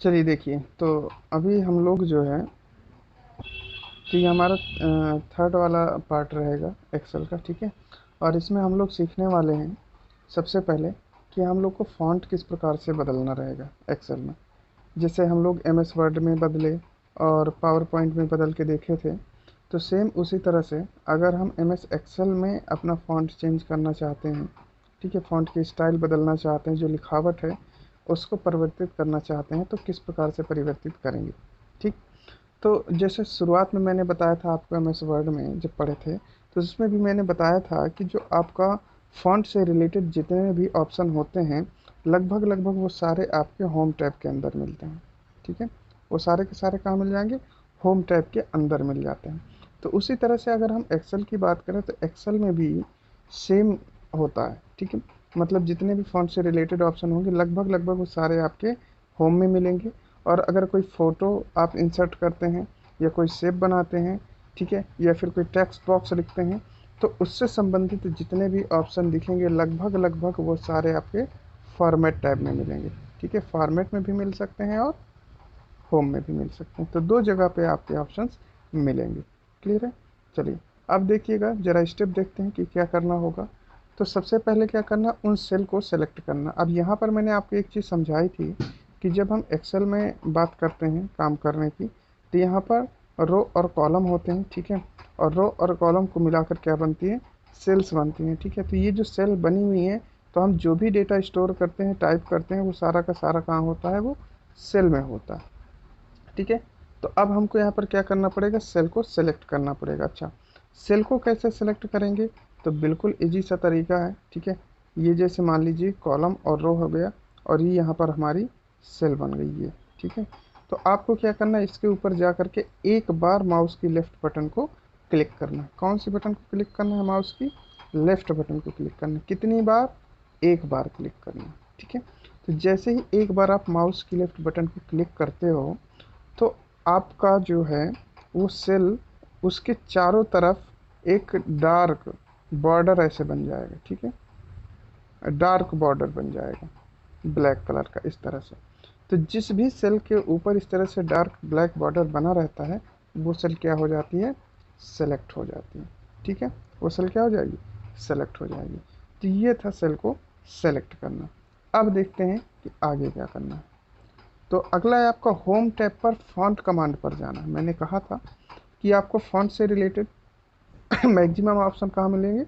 चलिए देखिए, तो अभी हम लोग जो है कि ये हमारा थर्ड वाला पार्ट रहेगा एक्सेल का, ठीक है। और इसमें हम लोग सीखने वाले हैं सबसे पहले कि हम लोग को फ़ॉन्ट किस प्रकार से बदलना रहेगा एक्सेल में। जैसे हम लोग एम एस वर्ड में बदले और पावर पॉइंट में बदल के देखे थे, तो सेम उसी तरह से अगर हम एम एस एक्सेल में अपना फ़ॉन्ट चेंज करना चाहते हैं, ठीक है, फ़ॉन्ट की स्टाइल बदलना चाहते हैं, जो लिखावट है उसको परिवर्तित करना चाहते हैं, तो किस प्रकार से परिवर्तित करेंगे, ठीक। तो जैसे शुरुआत में मैंने बताया था आपको एम एस वर्ड में जब पढ़े थे, तो उसमें भी मैंने बताया था कि जो आपका फ़ॉन्ट से रिलेटेड जितने भी ऑप्शन होते हैं, लगभग लगभग वो सारे आपके होम टैब के अंदर मिलते हैं, ठीक है। वो सारे के सारे कहाँ मिल जाएंगे? होम टैब के अंदर मिल जाते हैं। तो उसी तरह से अगर हम एक्सेल की बात करें तो एक्सेल में भी सेम होता है, ठीक है। मतलब जितने भी फ़ॉन्ट से रिलेटेड ऑप्शन होंगे लगभग लगभग वो सारे आपके होम में मिलेंगे। और अगर कोई फ़ोटो आप इंसर्ट करते हैं या कोई शेप बनाते हैं, ठीक है, या फिर कोई टेक्स्ट बॉक्स लिखते हैं, तो उससे संबंधित जितने भी ऑप्शन दिखेंगे लगभग लगभग वो सारे आपके फॉर्मेट टैब में मिलेंगे, ठीक है। फॉर्मेट में भी मिल सकते हैं और होम में भी मिल सकते हैं, तो दो जगह पे आपके ऑप्शंस मिलेंगे। क्लियर है? चलिए अब देखिएगा, ज़रा स्टेप देखते हैं कि क्या करना होगा। तो सबसे पहले क्या करना, उन सेल को सेलेक्ट करना। अब यहाँ पर मैंने आपको एक चीज़ समझाई थी कि जब हम एक्सेल में बात करते हैं काम करने की, तो यहाँ पर रो और कॉलम होते हैं, ठीक है। और रो और कॉलम को मिलाकर क्या बनती है? सेल्स बनती हैं, ठीक है। तो ये जो सेल बनी हुई हैं, तो हम जो भी डेटा स्टोर करते हैं, टाइप करते हैं, वो सारा का सारा काम होता है वो सेल में होता है, ठीक है। तो अब हमको यहाँ पर क्या करना पड़ेगा? सेल को सेलेक्ट करना पड़ेगा। अच्छा, सेल को कैसे सेलेक्ट करेंगे? तो बिल्कुल इजी सा तरीका है, ठीक है। ये जैसे मान लीजिए कॉलम और रो हो गया, और ये यहाँ पर हमारी सेल बन गई है, ठीक है। तो आपको क्या करना है, इसके ऊपर जा करके एक बार माउस की लेफ्ट बटन को क्लिक करना है। कौन सी बटन को क्लिक करना है? माउस की लेफ्ट बटन को क्लिक करना है। कितनी बार? एक बार क्लिक करना है, ठीक है। तो जैसे ही एक बार आप माउस की लेफ्ट बटन को क्लिक करते हो, तो आपका जो है वो सेल, उसके चारों तरफ एक डार्क बॉर्डर ऐसे बन जाएगा, ठीक है। डार्क बॉर्डर बन जाएगा ब्लैक कलर का इस तरह से। तो जिस भी सेल के ऊपर इस तरह से डार्क ब्लैक बॉर्डर बना रहता है, वो सेल क्या हो जाती है? सेलेक्ट हो जाती है, ठीक है। वो सेल क्या हो जाएगी? सेलेक्ट हो जाएगी। तो ये था सेल को सेलेक्ट करना। अब देखते हैं कि आगे क्या करना है। तो अगला है आपका होम टैब पर फॉन्ट कमांड पर जाना है। मैंने कहा था कि आपको फॉन्ट से रिलेटेड मैक्सिमम ऑप्शन कहाँ मिलेंगे?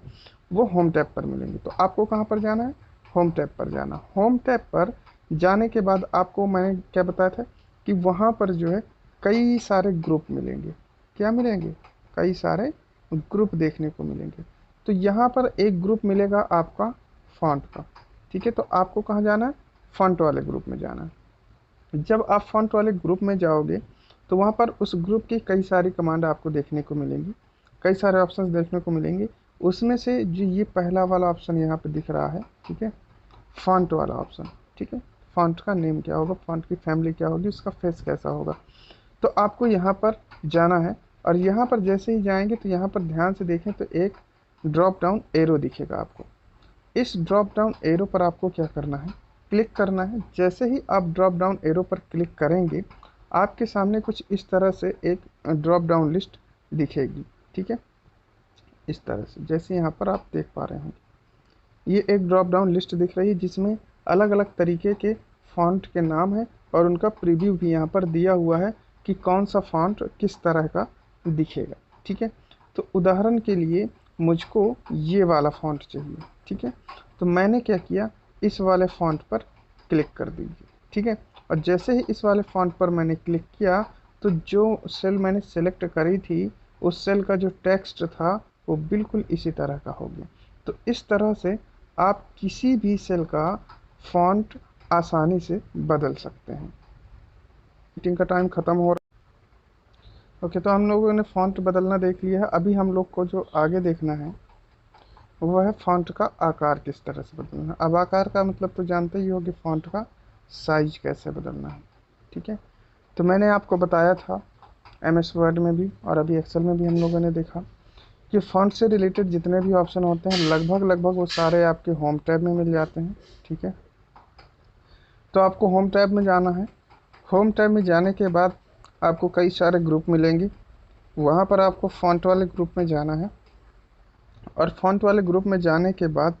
वो होम टैब पर मिलेंगे। तो आपको कहाँ पर जाना है? होम टैब पर जाना। होम टैब पर जाने के बाद आपको मैंने क्या बताया था कि वहाँ पर जो है कई सारे ग्रुप मिलेंगे। क्या मिलेंगे? कई सारे ग्रुप देखने को मिलेंगे। तो यहाँ पर एक ग्रुप मिलेगा आपका फॉन्ट का, ठीक है। तो आपको कहाँ जाना है? फॉन्ट वाले ग्रुप में जाना है। जब आप फ़ॉन्ट वाले ग्रुप में जाओगे, तो वहाँ पर उस ग्रुप की कई सारी कमांड आपको देखने को मिलेंगी, कई सारे ऑप्शंस देखने को मिलेंगे। उसमें से जो ये पहला वाला ऑप्शन यहाँ पे दिख रहा है, ठीक है, फ़ॉन्ट वाला ऑप्शन, ठीक है। फ़ॉन्ट का नेम क्या होगा, फ़ॉन्ट की फैमिली क्या होगी, उसका फेस कैसा होगा, तो आपको यहाँ पर जाना है। और यहाँ पर जैसे ही जाएंगे तो यहाँ पर ध्यान से देखें तो एक ड्रॉप डाउन एरो दिखेगा आपको। इस ड्रॉप डाउन एरो पर आपको क्या करना है? क्लिक करना है। जैसे ही आप ड्रॉप डाउन एरो पर क्लिक करेंगे, आपके सामने कुछ इस तरह से एक ड्रॉप डाउन लिस्ट दिखेगी, ठीक है। इस तरह से जैसे यहाँ पर आप देख पा रहे हैं, ये एक ड्रॉप डाउन लिस्ट दिख रही है जिसमें अलग अलग तरीके के फॉन्ट के नाम है, और उनका प्रीव्यू भी यहाँ पर दिया हुआ है कि कौन सा फॉन्ट किस तरह का दिखेगा, ठीक है। तो उदाहरण के लिए मुझको ये वाला फॉन्ट चाहिए, ठीक है। तो मैंने क्या किया, इस वाले फॉन्ट पर क्लिक कर दीजिए, ठीक है। और जैसे ही इस वाले फॉन्ट पर मैंने क्लिक किया, तो जो सेल मैंने सेलेक्ट करी थी, उस सेल का जो टेक्स्ट था वो बिल्कुल इसी तरह का हो गया। तो इस तरह से आप किसी भी सेल का फॉन्ट आसानी से बदल सकते हैं। मीटिंग का टाइम ख़त्म हो रहा है। ओके, तो हम लोगों ने फ़ॉन्ट बदलना देख लिया है। अभी हम लोग को जो आगे देखना है वो है फ़ॉन्ट का आकार किस तरह से बदलना है। अब आकार का मतलब तो जानते ही हो कि फ़ॉन्ट का साइज कैसे बदलना है, ठीक है। तो मैंने आपको बताया था एम एस वर्ड में भी और अभी एक्सेल में भी हम लोगों ने देखा कि फ़ॉन्ट से रिलेटेड जितने भी ऑप्शन होते हैं लगभग लगभग वो सारे आपके होम टैब में मिल जाते हैं, ठीक है। तो आपको होम टैब में जाना है। होम टैब में जाने के बाद आपको कई सारे ग्रुप मिलेंगे, वहाँ पर आपको फ़ॉन्ट वाले ग्रुप में जाना है। और फ़ॉन्ट वाले ग्रुप में जाने के बाद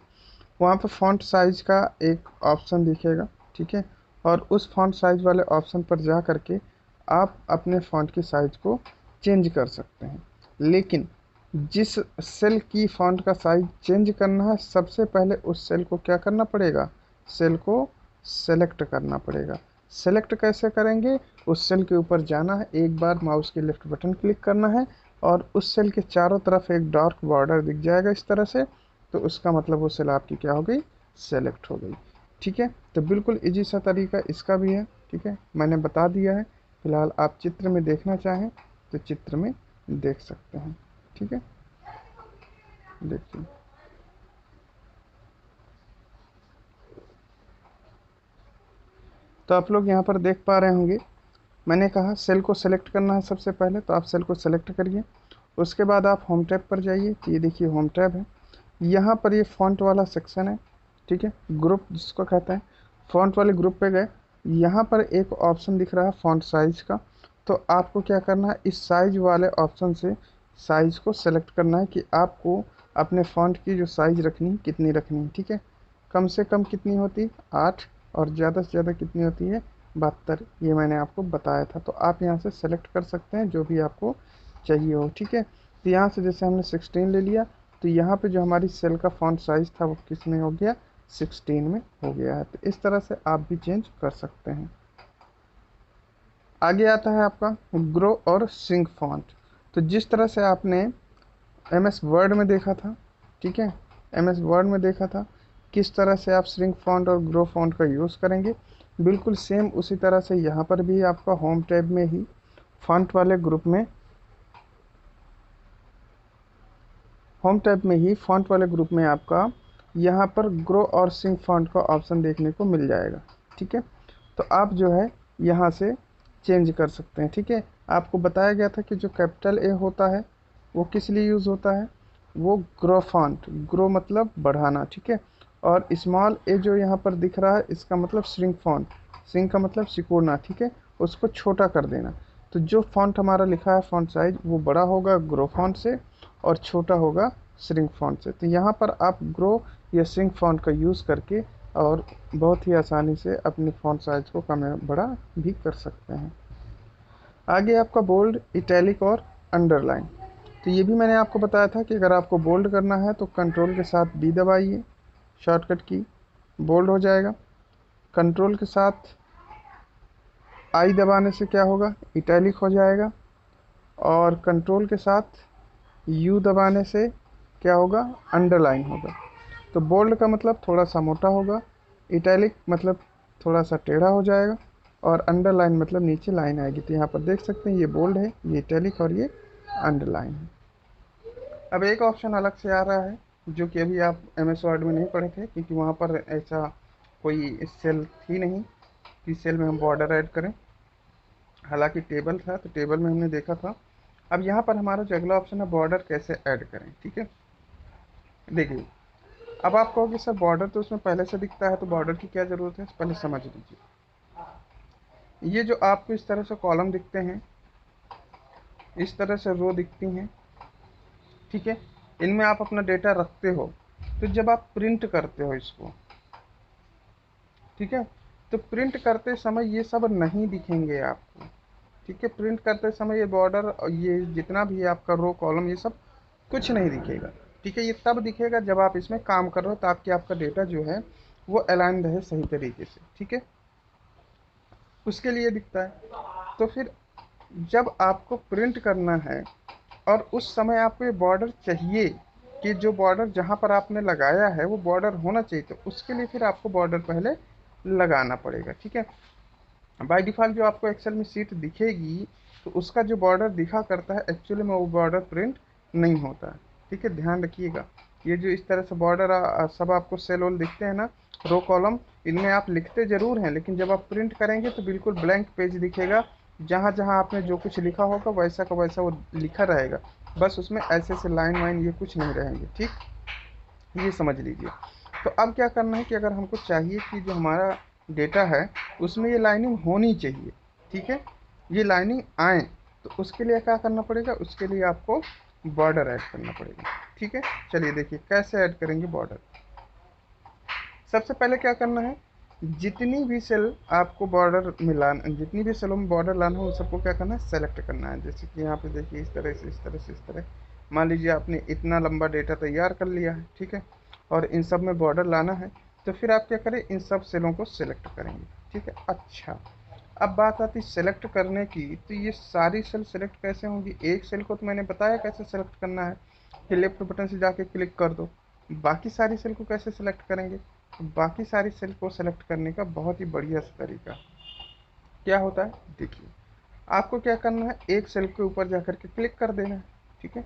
वहाँ पर फ़ॉन्ट साइज़ का एक ऑप्शन दिखेगा, ठीक है। और उस फ़ॉन्ट साइज़ वाले ऑप्शन पर जा कर के आप अपने फ़ॉन्ट की साइज़ को चेंज कर सकते हैं। लेकिन जिस सेल की फ़ॉन्ट का साइज़ चेंज करना है, सबसे पहले उस सेल को क्या करना पड़ेगा, सेल को सेलेक्ट करना पड़ेगा। सेलेक्ट कैसे करेंगे, उस सेल के ऊपर जाना है, एक बार माउस के लेफ्ट बटन क्लिक करना है और उस सेल के चारों तरफ एक डार्क बॉर्डर दिख जाएगा इस तरह से, तो उसका मतलब वो सेल आपकी क्या हो गई, सेलेक्ट हो गई, ठीक है। तो बिल्कुल इजी सा तरीका इसका भी है, ठीक है, मैंने बता दिया है। फिलहाल आप चित्र में देखना चाहें तो चित्र में देख सकते हैं, ठीक है, देखिए। तो आप लोग यहाँ पर देख पा रहे होंगे, मैंने कहा सेल को सेलेक्ट करना है सबसे पहले, तो आप सेल को सेलेक्ट करिए। उसके बाद आप होम टैब पर जाइए, तो ये देखिए होम टैब है। यहाँ पर ये फ़ॉन्ट वाला सेक्शन है, ठीक है, ग्रुप जिसको कहते हैं। फ़ॉन्ट वाले ग्रुप पे गए, यहाँ पर एक ऑप्शन दिख रहा है फ़ॉन्ट साइज़ का। तो आपको क्या करना है, इस साइज़ वाले ऑप्शन से साइज़ को सेलेक्ट करना है कि आपको अपने फ़ॉन्ट की जो साइज़ रखनी है, कितनी रखनी है, ठीक है। कम से कम कितनी होती है, 8, और ज़्यादा से ज़्यादा कितनी होती है, 72। ये मैंने आपको बताया था। तो आप यहाँ से सेलेक्ट कर सकते हैं जो भी आपको चाहिए हो, ठीक है। तो यहाँ से जैसे हमने 16 ले लिया, तो यहाँ पे जो हमारी सेल का फ़ॉन्ट साइज़ था वो किस में हो गया, 16 में हो गया है। तो इस तरह से आप भी चेंज कर सकते हैं। आगे आता है आपका ग्रो और सिंक फ़ॉन्ट। तो जिस तरह से आपने एमएस वर्ड में देखा था, ठीक है, एमएस वर्ड में देखा था किस तरह से आप श्रिंक फ़ॉन्ट और ग्रो फ़ॉन्ट का यूज़ करेंगे, बिल्कुल सेम उसी तरह से यहाँ पर भी आपका होम टैब में ही फ़ॉन्ट वाले ग्रुप में, होम टैब में ही फ़ॉन्ट वाले ग्रुप में आपका यहाँ पर ग्रो और सिंक फ़ॉन्ट का ऑप्शन देखने को मिल जाएगा, ठीक है। तो आप जो है यहाँ से चेंज कर सकते हैं, ठीक है। आपको बताया गया था कि जो कैपिटल ए होता है वो किस लिए यूज़ होता है, वो ग्रो फ़ॉन्ट, ग्रो मतलब बढ़ाना, ठीक है। और स्मॉल ए जो यहाँ पर दिख रहा है इसका मतलब श्रिंक फ़ॉन्ट, श्रिंक का मतलब सिकुड़ना, ठीक है, उसको छोटा कर देना। तो जो फ़ॉन्ट हमारा लिखा है फ़ॉन्ट साइज़ वो बड़ा होगा ग्रो फ़ॉन्ट से और छोटा होगा श्रिंक फ़ॉन्ट से। तो यहाँ पर आप ग्रो या श्रिंक फ़ॉन्ट का यूज़ करके और बहुत ही आसानी से अपनी फ़ॉन्ट साइज़ को कम या बड़ा भी कर सकते हैं। आगे आपका बोल्ड, इटैलिक और अंडरलाइन। तो ये भी मैंने आपको बताया था कि अगर आपको बोल्ड करना है तो कंट्रोल के साथ बी दबाइए, शॉर्टकट की, बोल्ड हो जाएगा। कंट्रोल के साथ आई दबाने से क्या होगा, इटैलिक हो जाएगा। और कंट्रोल के साथ यू दबाने से क्या होगा, अंडरलाइन होगा। तो बोल्ड का मतलब थोड़ा सा मोटा होगा, इटैलिक मतलब थोड़ा सा टेढ़ा हो जाएगा, और अंडरलाइन मतलब नीचे लाइन आएगी। तो यहाँ पर देख सकते हैं ये बोल्ड है, ये इटैलिक और ये अंडरलाइन है। अब एक ऑप्शन अलग से आ रहा है जो कि अभी आप एम एस वर्ड में नहीं पढ़े थे, क्योंकि वहाँ पर ऐसा कोई सेल थी नहीं कि सेल में हम बॉर्डर ऐड करें। हालांकि टेबल था तो टेबल में हमने देखा था। अब यहाँ पर हमारा जो अगला ऑप्शन है बॉर्डर कैसे ऐड करें, ठीक है। देखिए, अब आप कहोगे सर बॉर्डर तो उसमें पहले से दिखता है तो बॉर्डर की क्या ज़रूरत है, पहले समझ लीजिए। ये जो आपको इस तरह से कॉलम दिखते हैं, इस तरह से रो दिखती हैं, ठीक है, इनमें आप अपना डेटा रखते हो। तो जब आप प्रिंट करते हो इसको, ठीक है, तो प्रिंट करते समय ये सब नहीं दिखेंगे आपको, ठीक है। प्रिंट करते समय ये बॉर्डर और ये जितना भी आपका रो कॉलम ये सब कुछ नहीं दिखेगा, ठीक है। ये तब दिखेगा जब आप इसमें काम कर रहे हो ताकि आपका डेटा जो है वो अलाइन रहे सही तरीके से, ठीक है, उसके लिए दिखता है। तो फिर जब आपको प्रिंट करना है और उस समय आपको ये बॉर्डर चाहिए कि जो बॉर्डर जहाँ पर आपने लगाया है वो बॉर्डर होना चाहिए, तो उसके लिए फिर आपको बॉर्डर पहले लगाना पड़ेगा, ठीक है। बाय डिफ़ॉल्ट जो आपको एक्सेल में शीट दिखेगी तो उसका जो बॉर्डर दिखा करता है एक्चुअली में वो बॉर्डर प्रिंट नहीं होता है, ठीक है, ध्यान रखिएगा। ये जो इस तरह से बॉर्डर सब आपको सेल वोल दिखते हैं ना, रो कॉलम, इनमें आप लिखते ज़रूर हैं लेकिन जब आप प्रिंट करेंगे तो बिल्कुल ब्लैंक पेज दिखेगा। जहाँ जहाँ आपने जो कुछ लिखा होगा वैसा का वैसा वो लिखा रहेगा, बस उसमें ऐसे से लाइन वाइन ये कुछ नहीं रहेंगे, ठीक, ये समझ लीजिए। तो अब क्या करना है कि अगर हमको चाहिए कि जो हमारा डेटा है उसमें ये लाइनिंग होनी चाहिए, ठीक है, ये लाइनिंग आए तो उसके लिए क्या करना पड़ेगा, उसके लिए आपको बॉर्डर ऐड करना पड़ेगा। ठीक है, चलिए देखिए कैसे ऐड करेंगे बॉर्डर। सबसे पहले क्या करना है, जितनी भी सेल आपको बॉर्डर मिलाना, जितनी भी सेलों में बॉर्डर लाना हो उन सबको क्या करना है, सेलेक्ट करना है। जैसे कि यहाँ पे देखिए इस तरह से, इस तरह से, इस तरह। मान लीजिए आपने इतना लंबा डेटा तैयार कर लिया है, ठीक है, और इन सब में बॉर्डर लाना है, तो फिर आप क्या करें, इन सब सेलों को सिलेक्ट करेंगे। ठीक है, अच्छा अब बात आती है सेलेक्ट करने की, तो ये सारी सेल सेलेक्ट कैसे होंगी। एक सेल को तो मैंने बताया कैसे सेलेक्ट करना है कि लेफ्ट बटन से जाके क्लिक कर दो। बाकी सारी सेल को कैसे सेलेक्ट करेंगे, तो बाकी सारी सेल को सेलेक्ट करने का बहुत ही बढ़िया सा तरीका क्या होता है, देखिए आपको क्या करना है, एक सेल के ऊपर जाकर के क्लिक कर देना है। ठीक है,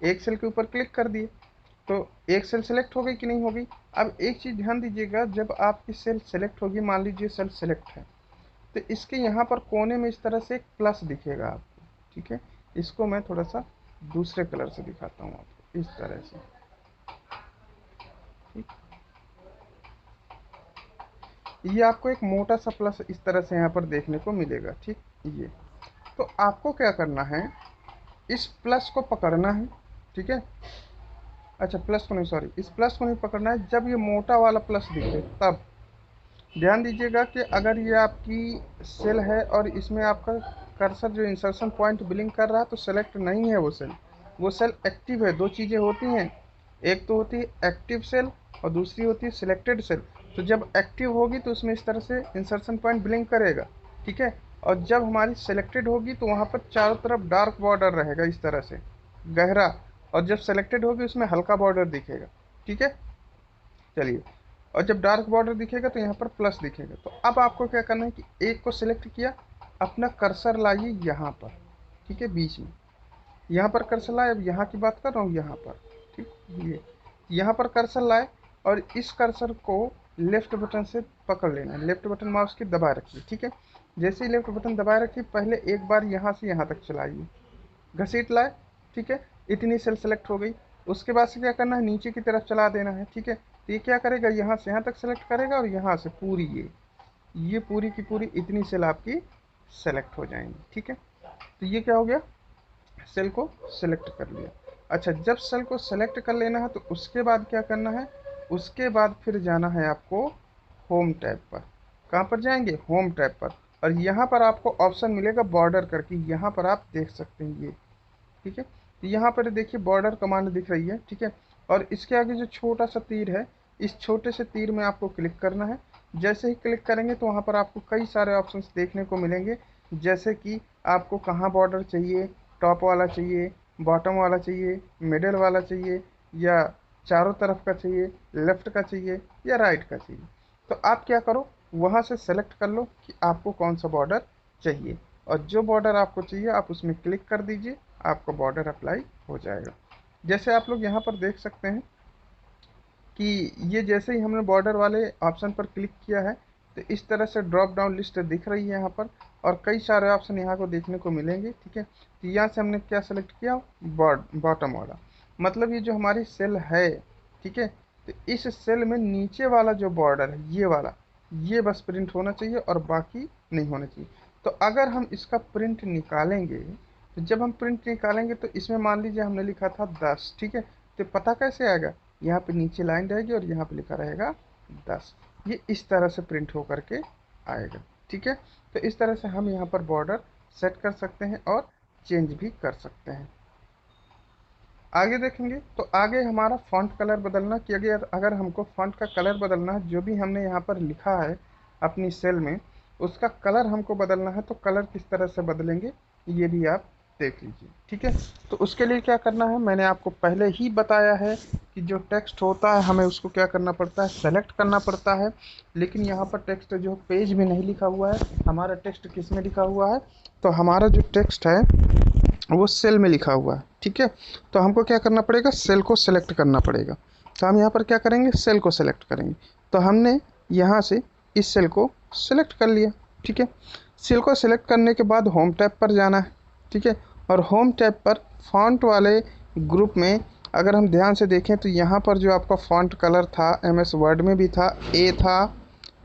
एक सेल के ऊपर क्लिक कर दिए तो एक सेल सेलेक्ट हो गई कि नहीं हो गई। अब एक चीज़ ध्यान दीजिएगा, जब आपकी सेल सेलेक्ट होगी, मान लीजिए सेल सेलेक्ट है, तो इसके यहाँ पर कोने में इस तरह से एक प्लस दिखेगा आपको। ठीक है, इसको मैं थोड़ा सा दूसरे कलर से दिखाता हूँ आपको, इस तरह से। ठीक, ये आपको एक मोटा सा प्लस इस तरह से यहाँ पर देखने को मिलेगा। ठीक, ये तो आपको क्या करना है, इस प्लस को पकड़ना है। ठीक है, अच्छा प्लस को नहीं, सॉरी, इस प्लस को नहीं पकड़ना है, जब ये मोटा वाला प्लस दिखे तब ध्यान दीजिएगा कि अगर ये आपकी सेल है और इसमें आपका कर्सर जो इंसर्शन पॉइंट ब्लिंक कर रहा है तो सेलेक्ट नहीं है वो सेल एक्टिव है। दो चीज़ें होती हैं, एक तो होती है एक्टिव सेल और दूसरी होती है सिलेक्टेड सेल। तो जब एक्टिव होगी तो उसमें इस तरह से इंसर्शन पॉइंट ब्लिंक करेगा। ठीक है, और जब हमारी सिलेक्टेड होगी तो वहाँ पर चारों तरफ डार्क बॉर्डर रहेगा इस तरह से गहरा, और जब सेलेक्टेड होगी उसमें हल्का बॉर्डर दिखेगा। ठीक है, चलिए, और जब डार्क बॉर्डर दिखेगा तो यहाँ पर प्लस दिखेगा। तो अब आपको क्या करना है कि एक को सिलेक्ट किया, अपना कर्सर लाइए यहाँ पर। ठीक है, बीच में यहाँ पर कर्सर लाए, अब यहाँ की बात कर रहा हूँ यहाँ पर। ठीक, ये यहाँ पर कर्सर लाए और इस कर्सर को लेफ्ट बटन से पकड़ लेना है, लेफ्ट बटन माउस की दबाए रखिए। ठीक है, जैसे ही लेफ्ट बटन दबाए रखिए, पहले एक बार यहाँ से यहाँ तक चलाइए, घसीट लाए। ठीक है, इतनी सेल सेलेक्ट हो गई। उसके बाद से क्या करना है, नीचे की तरफ चला देना है। ठीक है, तो ये क्या करेगा, यहाँ से यहाँ तक सेलेक्ट करेगा और यहाँ से पूरी ये पूरी की पूरी इतनी सेल आपकी सेलेक्ट हो जाएंगी। ठीक है, तो ये क्या हो गया, सेल को सेलेक्ट कर लिया। अच्छा, जब सेल को सेलेक्ट कर लेना है तो उसके बाद क्या करना है, उसके बाद फिर जाना है आपको होम टैब पर। कहाँ पर जाएंगे, होम टैब पर, और यहाँ पर आपको ऑप्शन मिलेगा बॉर्डर करके, यहाँ पर आप देख सकते हैं ये। ठीक है, तो यहाँ पर देखिए बॉर्डर कमांड दिख रही है। ठीक है, और इसके आगे जो छोटा सा तीर है, इस छोटे से तीर में आपको क्लिक करना है। जैसे ही क्लिक करेंगे तो वहाँ पर आपको कई सारे ऑप्शंस देखने को मिलेंगे, जैसे कि आपको कहाँ बॉर्डर चाहिए, टॉप वाला चाहिए, बॉटम वाला चाहिए, मिडिल वाला चाहिए, या चारों तरफ का चाहिए, लेफ्ट का चाहिए या राइट का चाहिए। तो आप क्या करो, वहाँ से सेलेक्ट कर लो कि आपको कौन सा बॉर्डर चाहिए, और जो बॉर्डर आपको चाहिए आप उसमें क्लिक कर दीजिए, आपका बॉर्डर अप्लाई हो जाएगा। जैसे आप लोग यहाँ पर देख सकते हैं कि ये जैसे ही हमने बॉर्डर वाले ऑप्शन पर क्लिक किया है तो इस तरह से ड्रॉप डाउन लिस्ट दिख रही है यहाँ पर, और कई सारे ऑप्शन यहाँ को देखने को मिलेंगे। ठीक है, तो यहाँ से हमने क्या सेलेक्ट किया, बॉटम वाला, मतलब ये जो हमारी सेल है। ठीक है, तो इस सेल में नीचे वाला जो बॉर्डर है ये वाला, ये बस प्रिंट होना चाहिए और बाकी नहीं होना चाहिए। तो अगर हम इसका प्रिंट निकालेंगे, तो जब हम प्रिंट निकालेंगे तो इसमें मान लीजिए हमने लिखा था 10। ठीक है, तो पता कैसे आएगा, यहाँ पे नीचे लाइन रहेगी और यहाँ पे लिखा रहेगा 10, ये इस तरह से प्रिंट हो करके आएगा। ठीक है, तो इस तरह से हम यहाँ पर बॉर्डर सेट कर सकते हैं और चेंज भी कर सकते हैं। आगे देखेंगे तो आगे हमारा फॉन्ट कलर बदलना, कि अगर हमको फॉन्ट का कलर बदलना है, जो भी हमने यहाँ पर लिखा है अपनी सेल में उसका कलर हमको बदलना है, तो कलर किस तरह से बदलेंगे ये भी आप देख लीजिए। ठीक है, तो उसके लिए क्या करना है, मैंने आपको पहले ही बताया है कि जो टेक्स्ट होता है हमें उसको क्या करना पड़ता है, सेलेक्ट करना पड़ता है। लेकिन यहाँ पर टेक्स्ट जो पेज में नहीं लिखा हुआ है, हमारा टेक्स्ट किस में लिखा हुआ है, तो हमारा जो टेक्स्ट है वो सेल में लिखा हुआ है। ठीक है, तो हमको क्या करना पड़ेगा, सेल को सेलेक्ट करना पड़ेगा। तो हम यहाँ पर क्या करेंगे, सेल को सेलेक्ट करेंगे। तो हमने यहाँ से इस सेल को सेलेक्ट कर लिया। ठीक है, सेल को सेलेक्ट करने के बाद होम टैब पर जाना है। ठीक है, और होम टैब पर फॉन्ट वाले ग्रुप में अगर हम ध्यान से देखें तो यहाँ पर जो आपका फॉन्ट कलर था MS वर्ड में भी था, ए था,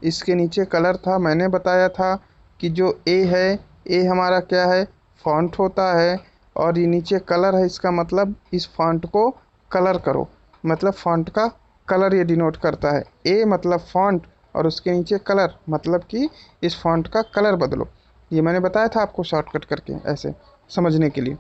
इसके नीचे कलर था, मैंने बताया था कि जो ए है ए हमारा क्या है, फॉन्ट होता है, और ये नीचे कलर है, इसका मतलब इस फॉन्ट को कलर करो, मतलब फॉन्ट का कलर ये डिनोट करता है। ए मतलब फॉन्ट और उसके नीचे कलर, मतलब कि इस फॉन्ट का कलर बदलो। ये मैंने बताया था आपको शॉर्टकट करके ऐसे समझने के लिए।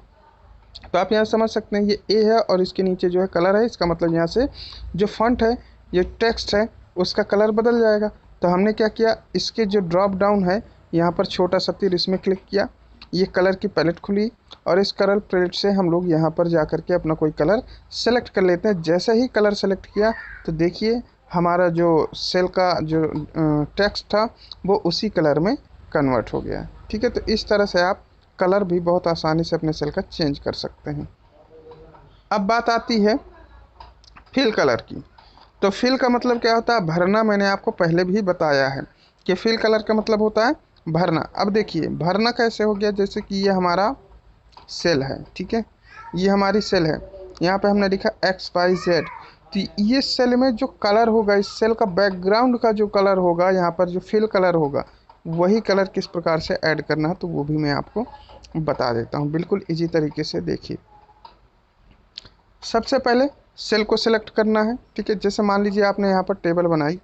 तो आप यहाँ समझ सकते हैं, ये ए है और इसके नीचे जो है कलर है, इसका मतलब यहाँ से जो फॉन्ट है, ये टेक्स्ट है, उसका कलर बदल जाएगा। तो हमने क्या किया, इसके जो ड्रॉप डाउन है यहाँ पर छोटा सा तीर, इसमें क्लिक किया, ये कलर की पैलेट खुली, और इस कलर पैलेट से हम लोग यहाँ पर जा कर के अपना कोई कलर सेलेक्ट कर लेते हैं। जैसे ही कलर सेलेक्ट किया तो देखिए हमारा जो सेल का जो टेक्स्ट था वो उसी कलर में कन्वर्ट हो गया। ठीक है, तो इस तरह से आप कलर भी बहुत आसानी से अपने सेल का चेंज कर सकते हैं। अब बात आती है फिल कलर की। तो फिल का मतलब क्या होता है, भरना। मैंने आपको पहले भी बताया है कि फिल कलर का मतलब होता है भरना। अब देखिए भरना कैसे हो गया, जैसे कि ये हमारा सेल है, ठीक है, ये हमारी सेल है, यहाँ पे हमने लिखा XYZ। तो ये सेल में जो कलर होगा, इस सेल का बैकग्राउंड का जो कलर होगा, यहाँ पर जो फिल कलर होगा, वही कलर किस प्रकार से ऐड करना है तो वो भी मैं आपको बता देता हूँ बिल्कुल इजी तरीके से। देखिए सबसे पहले सेल को सिलेक्ट करना है, ठीक है। जैसे मान लीजिए आपने यहाँ पर टेबल बनाई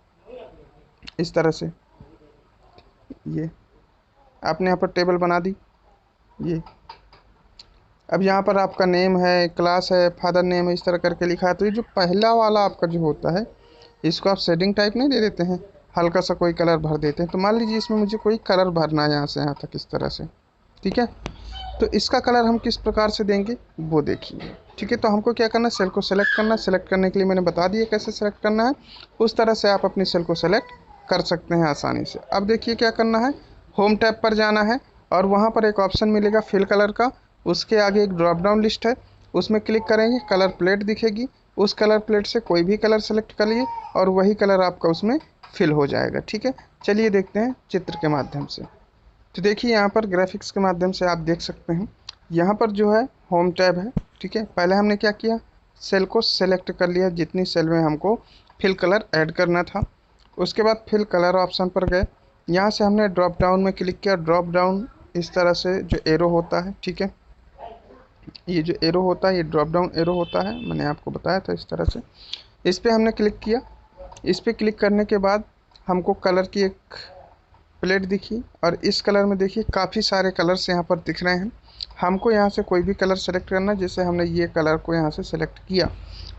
इस तरह से, ये आपने यहाँ पर टेबल बना दी, ये अब यहाँ पर आपका नेम है, क्लास है, फादर नेम है, इस तरह करके लिखा है। तो ये जो पहला वाला आपका जो होता है, इसको आप शेडिंग टाइप नहीं दे देते हैं, हल्का सा कोई कलर भर देते हैं। तो मान लीजिए इसमें मुझे कोई कलर भरना है यहाँ से यहाँ तक इस तरह से, ठीक है। तो इसका कलर हम किस प्रकार से देंगे वो देखिए, ठीक है। तो हमको क्या करना है, सेल को सेलेक्ट करना है। सेलेक्ट करने के लिए मैंने बता दिया कैसे सेलेक्ट करना है, उस तरह से आप अपनी सेल को सेलेक्ट कर सकते हैं आसानी से। अब देखिए क्या करना है, होम टैब पर जाना है और वहाँ पर एक ऑप्शन मिलेगा फिल कलर का, उसके आगे एक ड्रॉप डाउन लिस्ट है, उसमें क्लिक करेंगे, कलर प्लेट दिखेगी, उस कलर प्लेट से कोई भी कलर सेलेक्ट करिए और वही कलर आपका उसमें फिल हो जाएगा, ठीक है। चलिए देखते हैं चित्र के माध्यम से। तो देखिए यहाँ पर ग्राफिक्स के माध्यम से आप देख सकते हैं, यहाँ पर जो है होम टैब है, ठीक है। पहले हमने क्या किया, सेल को सेलेक्ट कर लिया जितनी सेल में हमको फिल कलर ऐड करना था। उसके बाद फिल कलर ऑप्शन पर गए, यहाँ से हमने ड्रॉप डाउन में क्लिक किया। ड्रॉप डाउन इस तरह से जो एरो होता है, ठीक है, ये जो एरो होता है ये ड्रॉप डाउन एरो होता है, मैंने आपको बताया था इस तरह से। इस पर हमने क्लिक किया। इस पर क्लिक करने के बाद हमको कलर की एक प्लेट दिखी और इस कलर में देखिए काफ़ी सारे कलर्स यहाँ पर दिख रहे हैं। हमको यहाँ से कोई भी कलर सेलेक्ट करना है। जैसे हमने ये कलर को यहाँ से सेलेक्ट किया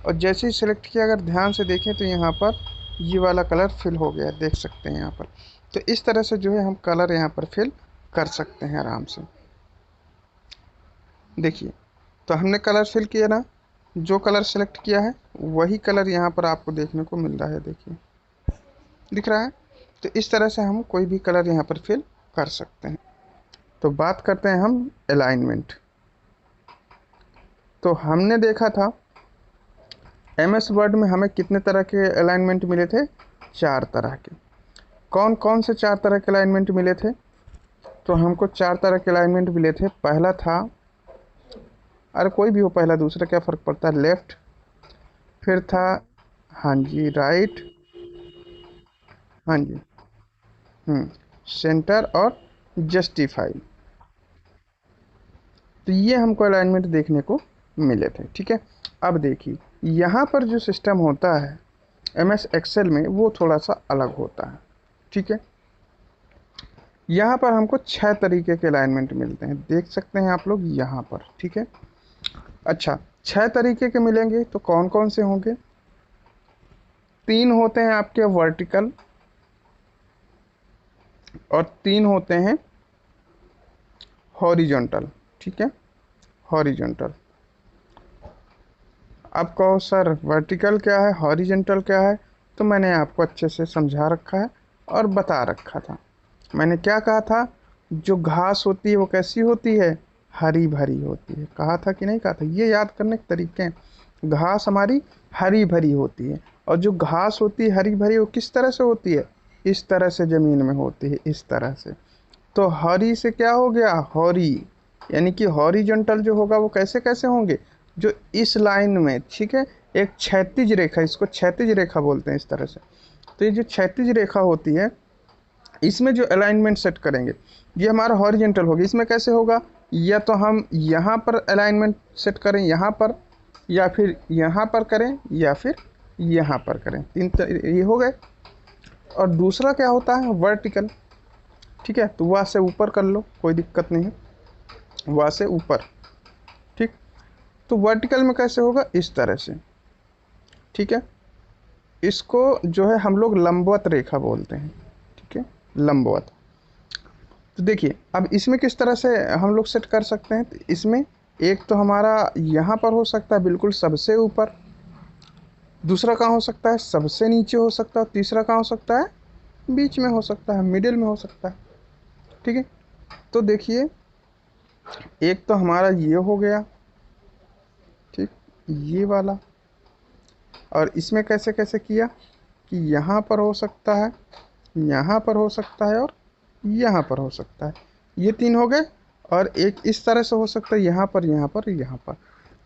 और जैसे ही सेलेक्ट किया, अगर ध्यान से देखें तो यहाँ पर ये वाला कलर फिल हो गया, देख सकते हैं यहाँ पर। तो इस तरह से जो है हम कलर यहाँ पर फिल कर सकते हैं आराम से। देखिए तो हमने कलर फिल किया ना, जो कलर सेलेक्ट किया है वही कलर यहाँ पर आपको देखने को मिल रहा है, देखिए दिख रहा है। तो इस तरह से हम कोई भी कलर यहाँ पर फिल कर सकते हैं। तो बात करते हैं हम अलाइनमेंट। तो हमने देखा था MS वर्ड में हमें कितने तरह के अलाइनमेंट मिले थे, 4 तरह के। कौन कौन से 4 तरह के अलाइनमेंट मिले थे, तो हमको 4 तरह के अलाइनमेंट मिले थे। पहला था, अरे कोई भी हो, पहला दूसरा क्या फ़र्क पड़ता है, लेफ़्ट। फिर था, हाँ जी, राइट, हाँ जी, सेंटर और जस्टिफाई। तो ये हमको अलाइनमेंट देखने को मिले थे, ठीक है। अब देखिए यहाँ पर जो सिस्टम होता है MS एक्सेल में वो थोड़ा सा अलग होता है, ठीक है। यहाँ पर हमको 6 तरीके के अलाइनमेंट मिलते हैं, देख सकते हैं आप लोग यहाँ पर, ठीक है। अच्छा, 6 तरीके के मिलेंगे तो कौन कौन से होंगे, 3 होते हैं आपके वर्टिकल और 3 होते हैं हॉरिजॉन्टल, ठीक है, हॉरिजॉन्टल। अब कहो सर वर्टिकल क्या है, हॉरिजॉन्टल क्या है, तो मैंने आपको अच्छे से समझा रखा है और बता रखा था। मैंने क्या कहा था, जो घास होती है वो कैसी होती है, हरी भरी होती है, कहा था कि नहीं कहा था, ये याद करने के तरीके हैं। घास हमारी हरी भरी होती है और जो घास होती है हरी भरी वो किस तरह से होती है, इस तरह से ज़मीन में होती है, इस तरह से। तो हरी से क्या हो गया, हौरी, यानी कि हॉरिजॉन्टल जो होगा वो कैसे कैसे होंगे, जो इस लाइन में, ठीक है, एक क्षैतिज रेखा, इसको क्षैतिज रेखा बोलते हैं इस तरह से। तो ये जो क्षैतिज रेखा होती है इसमें जो अलाइनमेंट सेट करेंगे ये हमारा हॉरिजेंटल होगा। इसमें कैसे होगा, या तो हम यहाँ पर अलाइनमेंट सेट करें यहाँ पर, या फिर यहाँ पर करें, या फिर यहाँ पर करें। ये हो गए। और दूसरा क्या होता है, वर्टिकल। ठीक है, तो वहाँ से ऊपर कर लो, कोई दिक्कत नहीं है, वहाँ से ऊपर। ठीक, तो वर्टिकल में कैसे होगा, इस तरह से। ठीक है, इसको जो है हम लोग लंबवत रेखा बोलते हैं। ठीक है, लंबवत। तो देखिए अब इसमें किस तरह से हम लोग सेट कर सकते हैं। तो इसमें एक तो हमारा यहाँ पर हो सकता है बिल्कुल सबसे ऊपर, दूसरा कहाँ हो सकता है, सबसे नीचे हो सकता है, तीसरा कहाँ हो सकता है, बीच में हो सकता है, मिडिल में हो सकता है। ठीक है, तो देखिए एक तो हमारा ये हो गया, ठीक, ये वाला। और इसमें कैसे कैसे किया कि यहाँ पर हो सकता है, यहाँ पर हो सकता है, और यहाँ पर हो सकता है। ये तीन हो गए। और एक इस तरह से हो सकता है, यहाँ पर, यहाँ पर, यहाँ पर।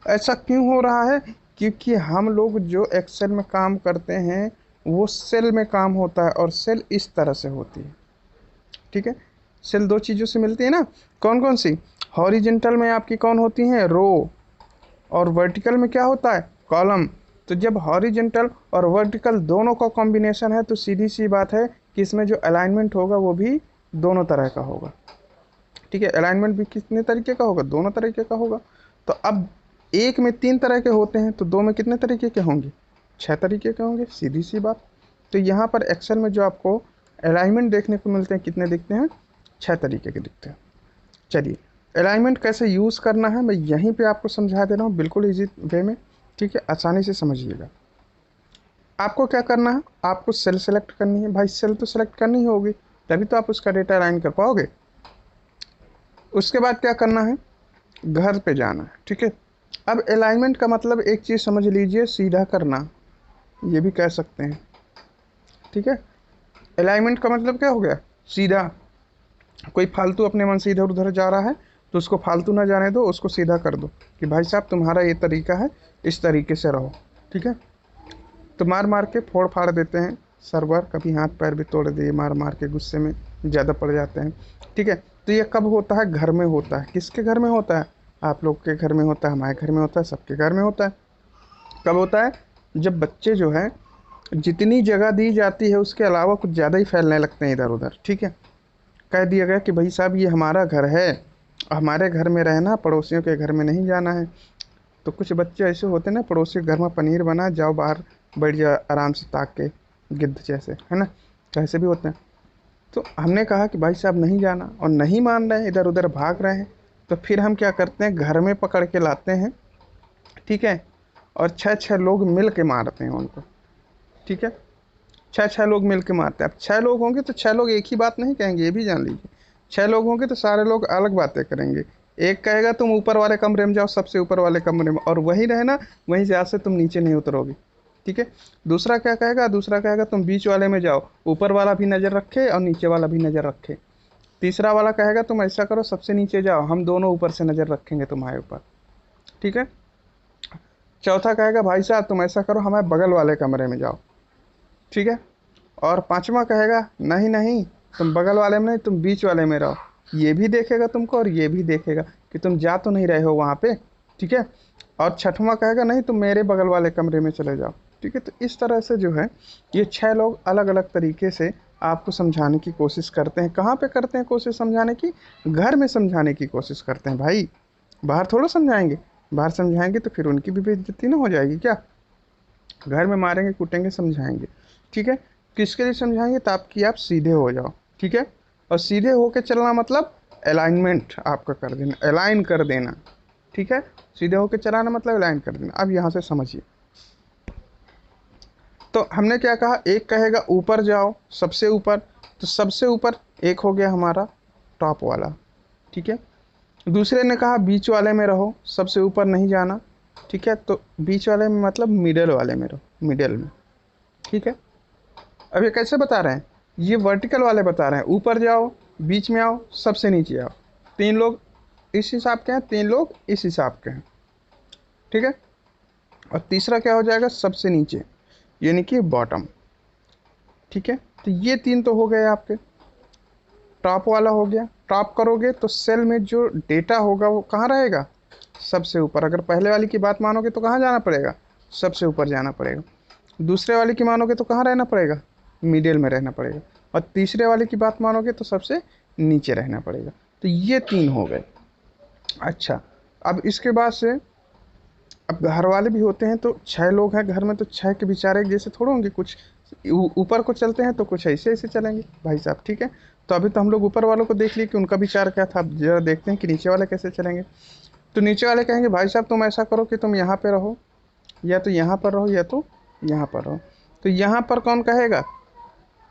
ऐसा क्यों हो रहा है, क्योंकि हम लोग जो एक्सेल में काम करते हैं वो सेल में काम होता है, और सेल इस तरह से होती है। ठीक है, सेल दो चीज़ों से मिलती है ना, कौन कौन सी, हॉरिजेंटल में आपकी कौन होती हैं, रो, और वर्टिकल में क्या होता है, कॉलम। तो जब हॉरिजेंटल और वर्टिकल दोनों का कॉम्बिनेशन है तो सीधी सी बात है कि इसमें जो अलाइनमेंट होगा वो भी दोनों तरह का होगा। ठीक है, अलाइनमेंट भी कितने तरीके का होगा, दोनों तरीके का होगा। तो अब एक में तीन तरह के होते हैं तो दो में कितने तरीके के होंगे, छह तरीके के होंगे, सीधी सी बात। तो यहाँ पर एक्सेल में जो आपको अलाइनमेंट देखने को मिलते हैं कितने दिखते हैं, छह तरीके के दिखते हैं। चलिए अलाइनमेंट कैसे यूज़ करना है मैं यहीं पे आपको समझा दे रहा हूँ, बिल्कुल इजी वे में। ठीक है, आसानी से समझिएगा। आपको क्या करना है, आपको सेल सेलेक्ट करनी है। भाई सेल तो सेलेक्ट करनी होगी, तभी तो आप उसका डेटा अलाइन कर पाओगे। उसके बाद क्या करना है, घर पे जाना है। ठीक है, अब अलाइनमेंट का मतलब एक चीज़ समझ लीजिए, सीधा करना, ये भी कह सकते हैं। ठीक है, अलाइनमेंट का मतलब क्या हो गया, सीधा। कोई फालतू अपने मन से इधर उधर जा रहा है तो उसको फालतू ना जाने दो, उसको सीधा कर दो कि भाई साहब तुम्हारा ये तरीका है, इस तरीके से रहो। ठीक है, तो मार मार के फोड़ फाड़ देते हैं सर्वर, कभी हाथ पैर भी तोड़ दिए मार मार के, गुस्से में ज़्यादा पड़ जाते हैं। ठीक है, तो ये कब होता है, घर में होता है। किसके घर में होता है, आप लोग के घर में होता है, हमारे घर में होता है, सबके घर में होता है। कब होता है, जब बच्चे जो है जितनी जगह दी जाती है उसके अलावा कुछ ज़्यादा ही फैलने लगते हैं इधर उधर। ठीक है, कह दिया गया कि भाई साहब ये हमारा घर है, हमारे घर में रहना, पड़ोसियों के घर में नहीं जाना है। तो कुछ बच्चे ऐसे होते हैं ना, पड़ोसी के घर में पनीर बना, जाओ बाहर बैठ जाओ आराम से ताक के, गिद्ध जैसे, है ना, ऐसे भी होते हैं। तो हमने कहा कि भाई साहब नहीं जाना, और नहीं मान रहे हैं, इधर उधर भाग रहे हैं। तो फिर हम क्या करते हैं, घर में पकड़ के लाते हैं। ठीक है, और छः छः लोग मिल के मारते हैं उनको। ठीक है, छः छः लोग मिल के मारते हैं। अब छः लोग होंगे तो छः लोग एक ही बात नहीं कहेंगे, ये भी जान लीजिए। छः लोग होंगे तो सारे लोग अलग बातें करेंगे। एक कहेगा तुम ऊपर वाले कमरे में जाओ, सबसे ऊपर वाले कमरे में, और वहीं रहना, वहीं से आज से तुम नीचे नहीं उतरोगे। ठीक है, दूसरा क्या कहेगा, दूसरा कहेगा तुम बीच वाले में जाओ, ऊपर वाला भी नज़र रखे और नीचे वाला भी नज़र रखे। तीसरा वाला कहेगा तुम ऐसा करो, सबसे नीचे जाओ, हम दोनों ऊपर से नज़र रखेंगे तुम्हारे ऊपर। ठीक है, चौथा कहेगा भाई साहब तुम ऐसा करो, हमारे बगल वाले कमरे में जाओ। ठीक है, और पांचवा कहेगा नहीं नहीं, तुम बगल वाले में नहीं, तुम बीच वाले में रहो। ये भी देखेगा तुमको और ये भी देखेगा कि तुम जा तो नहीं रहे हो वहाँ पे। ठीक है, और छठवां कहेगा नहीं तुम मेरे बगल वाले कमरे में चले जाओ। ठीक है, तो इस तरह से जो है ये छह लोग अलग अलग तरीके से आपको समझाने की कोशिश करते हैं। कहाँ पे करते हैं कोशिश समझाने की, घर में समझाने की कोशिश करते हैं भाई, बाहर थोड़ा समझाएंगे। बाहर समझाएंगे तो फिर उनकी भी बेइज्जती ना हो जाएगी क्या, घर में मारेंगे कूटेंगे समझाएंगे। ठीक है, किसके लिए समझाएंगे, ताकि आप सीधे हो जाओ। ठीक है, और सीधे होके चलना मतलब अलाइनमेंट आपका कर देना, अलाइन कर देना। ठीक है, सीधे होके चलाना मतलब अलाइन कर देना। अब यहाँ से समझिए, तो हमने क्या कहा, एक कहेगा ऊपर जाओ, सबसे ऊपर। तो सबसे ऊपर एक हो गया हमारा टॉप वाला। ठीक है, दूसरे ने कहा बीच वाले में रहो, सबसे ऊपर नहीं जाना। ठीक है, तो बीच वाले में मतलब मिडल वाले में रहो, मिडल में। ठीक है, अब ये कैसे बता रहे हैं, ये वर्टिकल वाले बता रहे हैं, ऊपर जाओ, बीच में आओ, सबसे नीचे आओ। तीन लोग इस हिसाब के हैं, तीन लोग इस हिसाब के हैं। ठीक है, और तीसरा क्या हो जाएगा, सबसे नीचे, यानी कि बॉटम। ठीक है, तो ये तीन तो हो गए आपके। टॉप वाला हो गया, टॉप करोगे तो सेल में जो डेटा होगा वो कहाँ रहेगा, सबसे ऊपर। अगर पहले वाली की बात मानोगे तो कहाँ जाना पड़ेगा, सबसे ऊपर जाना पड़ेगा। दूसरे वाले की मानोगे तो कहाँ रहना पड़ेगा, मिडिल में रहना पड़ेगा। और तीसरे वाले की बात मानोगे तो सबसे नीचे रहना पड़ेगा। तो ये 3 हो गए। अच्छा, अब इसके बाद से अब घर वाले भी होते हैं, तो 6 लोग हैं घर में, तो 6 के विचार एक जैसे थोड़े होंगे, कुछ ऊपर को चलते हैं तो कुछ ऐसे ऐसे चलेंगे भाई साहब, ठीक है। तो अभी तो हम लोग ऊपर वालों को देख लिए कि उनका विचार क्या था, अब जरा देखते हैं कि नीचे वाले कैसे चलेंगे। तो नीचे वाले कहेंगे भाई साहब तुम ऐसा करो कि तुम यहाँ पे रहो, या तो यहाँ पर रहो, या तो यहाँ पर रहो। तो यहाँ पर कौन कहेगा,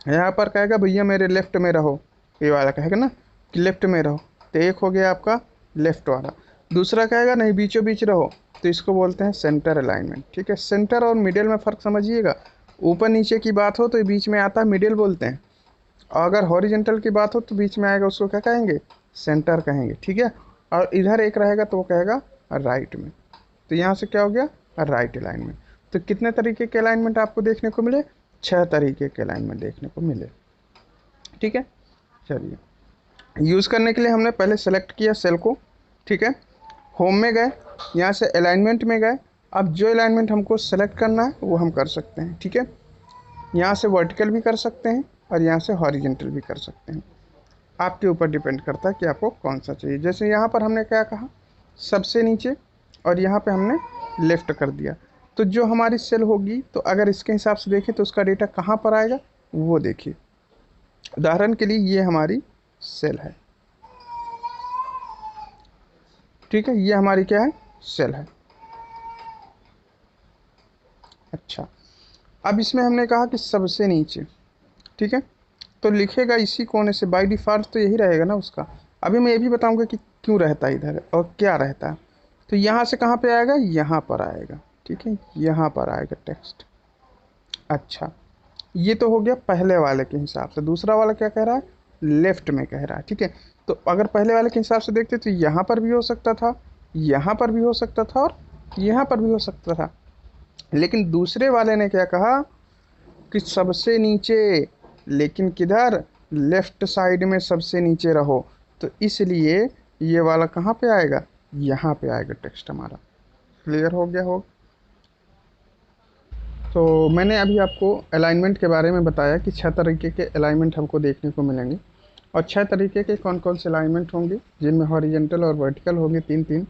यहाँ पर कहेगा भैया मेरे लेफ्ट में रहो, ये वाला कहेगा ना कि लेफ्ट में रहो। तो एक हो गया आपका लेफ्ट वाला। दूसरा कहेगा नहीं बीचों बीच रहो, तो इसको बोलते हैं सेंटर अलाइनमेंट, ठीक है। सेंटर और मिडिल में फ़र्क समझिएगा। ऊपर नीचे की बात हो तो बीच में आता है मिडिल बोलते हैं, और अगर हॉरिजेंटल की बात हो तो बीच में आएगा उसको क्या कहेंगे, सेंटर कहेंगे, ठीक है। और इधर एक रहेगा तो वो कहेगा राइट में। तो यहाँ से क्या हो गया, राइट अलाइनमेंट। तो कितने तरीके के अलाइनमेंट आपको देखने को मिले, 6 तरीके के अलाइनमेंट देखने को मिले, ठीक है। चलिए, यूज़ करने के लिए हमने पहले सेलेक्ट किया सेल को, ठीक है। होम में गए, यहाँ से अलाइनमेंट में गए। अब जो अलाइनमेंट हमको सेलेक्ट करना है वो हम कर सकते हैं, ठीक है। यहाँ से वर्टिकल भी कर सकते हैं और यहाँ से हॉरिजेंटल भी कर सकते हैं, आपके ऊपर डिपेंड करता है कि आपको कौन सा चाहिए। जैसे यहाँ पर हमने क्या कहा, सबसे नीचे, और यहाँ पे हमने लेफ़्ट कर दिया। तो जो हमारी सेल होगी, तो अगर इसके हिसाब से देखें तो उसका डेटा कहाँ पर आएगा वो देखिए। उदाहरण के लिए ये हमारी सेल है, ठीक है, ये हमारी क्या है, सेल है। अच्छा, अब इसमें हमने कहा कि सबसे नीचे, ठीक है, तो लिखेगा इसी कोने से, बाय डिफ़ॉल्ट तो यही रहेगा ना उसका। अभी मैं ये भी बताऊंगा कि क्यों रहता है इधर और क्या रहता है। तो यहाँ से कहाँ पे आएगा, यहाँ पर आएगा, ठीक है, यहाँ पर आएगा टेक्स्ट। अच्छा, ये तो हो गया पहले वाले के हिसाब से। दूसरा वाला क्या कह रहा है, लेफ्ट में कह रहा है, ठीक है। तो अगर पहले वाले के हिसाब से देखते तो यहाँ पर भी हो सकता था, यहाँ पर भी हो सकता था, और यहाँ पर भी हो सकता था। लेकिन दूसरे वाले ने क्या कहा कि सबसे नीचे, लेकिन किधर, लेफ्ट साइड में सबसे नीचे रहो। तो इसलिए ये वाला कहाँ पे आएगा, यहाँ पे आएगा टेक्स्ट हमारा। क्लियर हो गया हो। तो मैंने अभी आपको अलाइनमेंट के बारे में बताया कि 6 तरीके के अलाइनमेंट हमको देखने को मिलेंगे, और 6 तरीके के कौन कौन से अलाइनमेंट होंगे, जिनमें हॉरिजेंटल और वर्टिकल होंगे 3-3।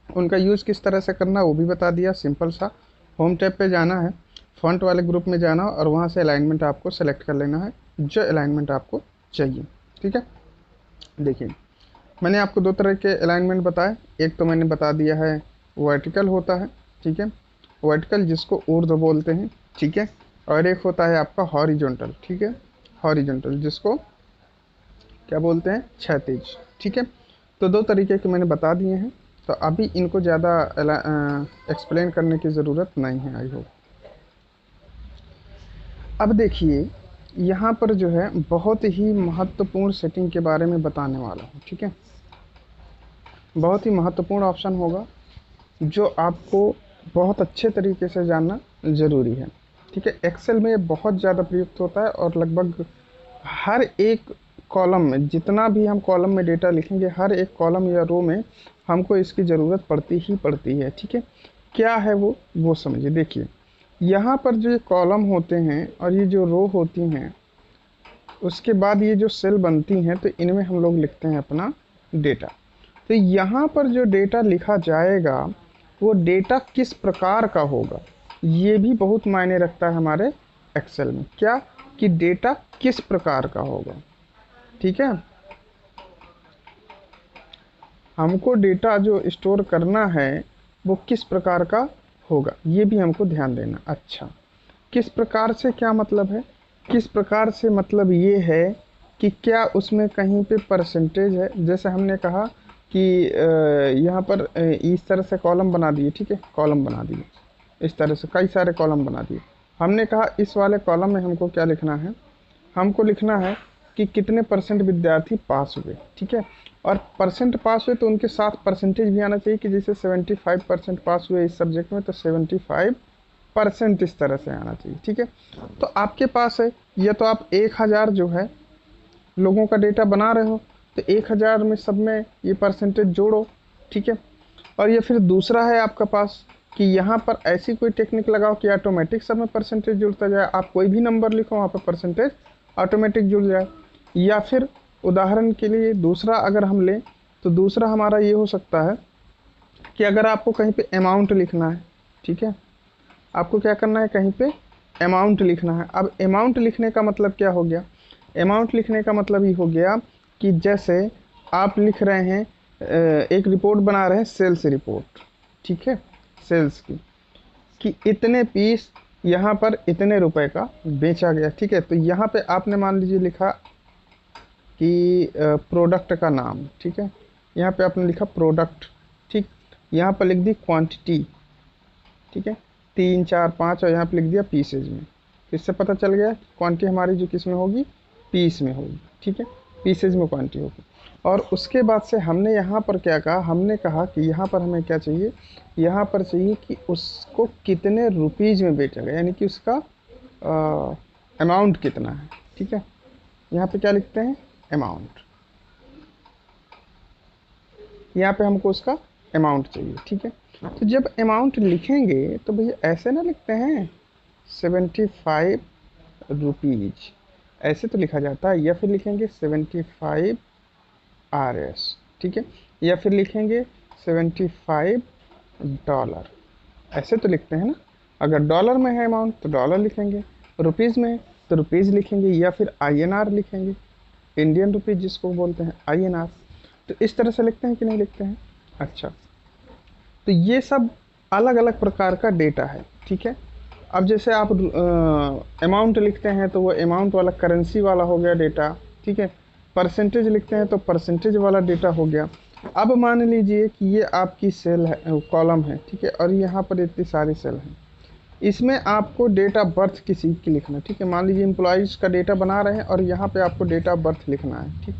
उनका यूज़ किस तरह से करना वो भी बता दिया, सिंपल सा। होम टैब पे जाना है, फॉन्ट वाले ग्रुप में जाना, और वहाँ से अलाइनमेंट आपको सेलेक्ट कर लेना है जो अलाइनमेंट आपको चाहिए, ठीक है। देखिए, मैंने आपको 2 तरह के अलाइनमेंट बताए। एक तो मैंने बता दिया है वर्टिकल होता है, ठीक है, वर्टिकल जिसको ऊर्ध्व बोलते हैं, ठीक है। और एक होता है आपका हॉरिजॉन्टल, ठीक है, हॉरिजॉन्टल जिसको क्या बोलते हैं, क्षैतिज, ठीक है। तो 2 तरीके के मैंने बता दिए हैं, तो अभी इनको ज़्यादा एक्सप्लेन करने की ज़रूरत नहीं है, आई होप। अब देखिए, यहाँ पर जो है बहुत ही महत्वपूर्ण सेटिंग के बारे में बताने वाला हूँ, ठीक है। बहुत ही महत्वपूर्ण ऑप्शन होगा जो आपको बहुत अच्छे तरीके से जानना ज़रूरी है, ठीक है। एक्सेल में ये बहुत ज़्यादा प्रयुक्त होता है, और लगभग हर एक कॉलम में, जितना भी हम कॉलम में डेटा लिखेंगे, हर एक कॉलम या रो में हमको इसकी ज़रूरत पड़ती ही पड़ती है, ठीक है। क्या है वो समझिए। देखिए, यहाँ पर जो ये कॉलम होते हैं और ये जो रो होती हैं, उसके बाद ये जो सेल बनती हैं, तो इनमें हम लोग लिखते हैं अपना डेटा। तो यहाँ पर जो डेटा लिखा जाएगा वो डेटा किस प्रकार का होगा, ये भी बहुत मायने रखता है हमारे एक्सेल में। क्या, कि डेटा किस प्रकार का होगा, ठीक है। हमको डेटा जो स्टोर करना है वो किस प्रकार का होगा, ये भी हमको ध्यान देना। अच्छा, किस प्रकार से क्या मतलब है, किस प्रकार से मतलब ये है कि क्या उसमें कहीं पे परसेंटेज है। जैसे हमने कहा कि यहाँ पर इस तरह से कॉलम बना दिए, ठीक है, कॉलम बना दिए, इस तरह से कई सारे कॉलम बना दिए। हमने कहा इस वाले कॉलम में हमको क्या लिखना है, हमको लिखना है कि कितने परसेंट विद्यार्थी पास हुए, ठीक है। और परसेंट पास हुए तो उनके साथ परसेंटेज भी आना चाहिए, कि जैसे 75% पास हुए इस सब्जेक्ट में, तो 75% इस तरह से आना चाहिए, ठीक है। तो आपके पास है, या तो आप 1000 जो है लोगों का डेटा बना रहे हो तो 1000 में सब में ये परसेंटेज जोड़ो, ठीक है। और ये फिर दूसरा है आपका पास कि यहाँ पर ऐसी कोई टेक्निक लगाओ कि ऑटोमेटिक सब में परसेंटेज जुड़ता जाए। आप कोई भी नंबर लिखो वहाँ पर परसेंटेज ऑटोमेटिक जुड़ जाए। या फिर उदाहरण के लिए दूसरा अगर हम लें तो दूसरा हमारा ये हो सकता है कि अगर आपको कहीं पे अमाउंट लिखना है, ठीक है, आपको क्या करना है, कहीं पे अमाउंट लिखना है। अब अमाउंट लिखने का मतलब क्या हो गया, अमाउंट लिखने का मतलब ये हो गया कि जैसे आप लिख रहे हैं एक रिपोर्ट बना रहे हैं, सेल्स रिपोर्ट, ठीक है, सेल्स की, कि इतने पीस यहाँ पर इतने रुपए का बेचा गया, ठीक है। तो यहाँ पे आपने मान लीजिए लिखा कि प्रोडक्ट का नाम, ठीक है, यहाँ पे आपने लिखा प्रोडक्ट, ठीक, यहाँ पर लिख दी क्वांटिटी, ठीक है, 3 4 5, और यहाँ पे लिख दिया पीसेज में। तो इससे पता चल गया क्वांटिटी हमारी जो किस में होगी, पीस में होगी, ठीक है, पीसेज में क्वांटिटी होगी। और उसके बाद से हमने यहाँ पर क्या कहा, हमने कहा कि यहाँ पर हमें क्या चाहिए, यहाँ पर चाहिए कि उसको कितने रुपीज़ में बेचा गया, यानी कि उसका अमाउंट कितना है, ठीक है। यहाँ पे क्या लिखते हैं, अमाउंट, यहाँ पे हमको उसका अमाउंट चाहिए, ठीक है। तो जब अमाउंट लिखेंगे तो भैया ऐसे ना लिखते हैं 75 रुपीज, ऐसे तो लिखा जाता है, या फिर लिखेंगे 75 RS, ठीक है, या फिर लिखेंगे $75, ऐसे तो लिखते हैं ना। अगर डॉलर में है अमाउंट तो डॉलर लिखेंगे, रुपीज़ में तो रुपीज़ लिखेंगे, या फिर INR लिखेंगे, इंडियन रुपीज़ जिसको बोलते हैं INR। तो इस तरह से लिखते हैं कि नहीं लिखते हैं। अच्छा, तो ये सब अलग अलग प्रकार का डेटा है, ठीक है। अब जैसे आप अमाउंट लिखते हैं तो वो अमाउंट वाला करेंसी वाला हो गया डेटा, ठीक है। परसेंटेज लिखते हैं तो परसेंटेज वाला डेटा हो गया। अब मान लीजिए कि ये आपकी सेल है, कॉलम है, ठीक है, और यहाँ पर इतनी सारी सेल हैं, इसमें आपको डेट ऑफ बर्थ किसी की लिखना है, ठीक है। मान लीजिए एम्प्लॉयज़ का डेटा बना रहे हैं और यहाँ पे आपको डेट ऑफ बर्थ लिखना है, ठीक।